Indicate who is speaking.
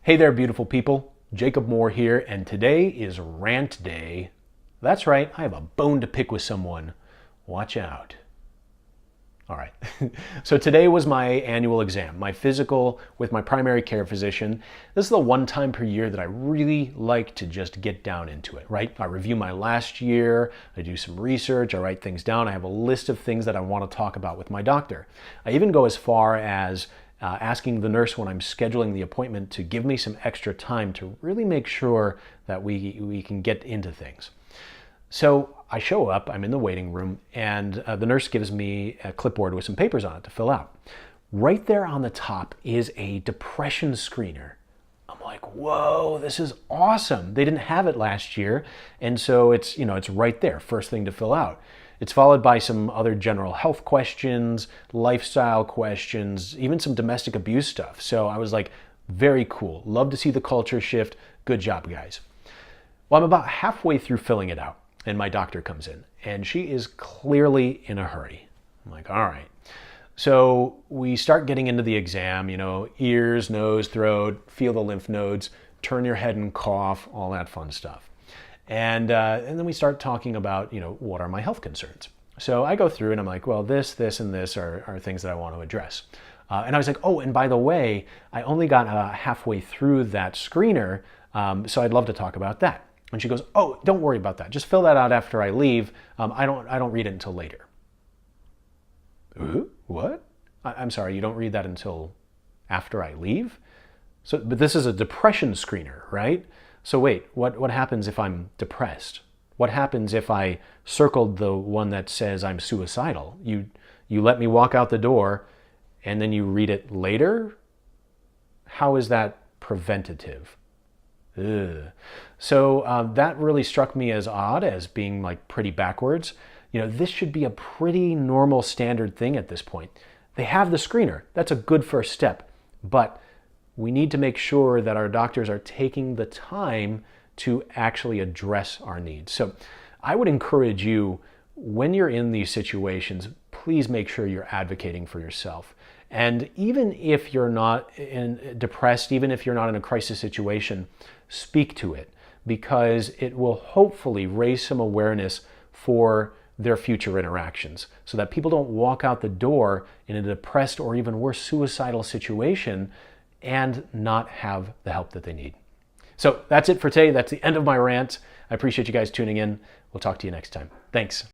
Speaker 1: Hey there, beautiful people. Jacob Moore here, and today is Rant Day. That's right, I have a bone to pick with someone. Watch out. All right. So today was my annual exam, my physical with my primary care physician. This is the one time per year that I really like to just get down into it, right? I review my last year, I do some research, I write things down, I have a list of things that I want to talk about with my doctor. I even go as far as asking the nurse when I'm scheduling the appointment to give me some extra time to really make sure that we can get into things. So I show up, I'm in the waiting room, and the nurse gives me a clipboard with some papers on it to fill out. Right there on the top is a depression screener. I'm like, whoa, this is awesome. They didn't have it last year, and so it's right there, first thing to fill out. It's followed by some other general health questions, lifestyle questions, even some domestic abuse stuff. So I was like, very cool. Love to see the culture shift. Good job, guys. Well, I'm about halfway through filling it out, and my doctor comes in, and she is clearly in a hurry. I'm like, all right. So we start getting into the exam, ears, nose, throat, feel the lymph nodes, turn your head and cough, all that fun stuff. And then we start talking about, what are my health concerns? So I go through and I'm like, well, this, and this are things that I want to address. And I was like, oh, and by the way, I only got halfway through that screener, so I'd love to talk about that. And she goes, oh, don't worry about that. Just fill that out after I leave. I don't read it until later. What? I'm sorry, you don't read that until after I leave? But this is a depression screener, right? So wait, what happens if I'm depressed? What happens if I circled the one that says I'm suicidal? You let me walk out the door and then you read it later? How is that preventative? Ugh. So that really struck me as odd, as being like pretty backwards. This should be a pretty normal standard thing at this point. They have the screener. That's a good first step. But we need to make sure that our doctors are taking the time to actually address our needs. So I would encourage you, when you're in these situations, please make sure you're advocating for yourself. And even if you're not depressed, even if you're not in a crisis situation, speak to it, because it will hopefully raise some awareness for their future interactions, so that people don't walk out the door in a depressed or even worse, suicidal situation and not have the help that they need. So that's it for today. That's the end of my rant. I appreciate you guys tuning in. We'll talk to you next time. Thanks.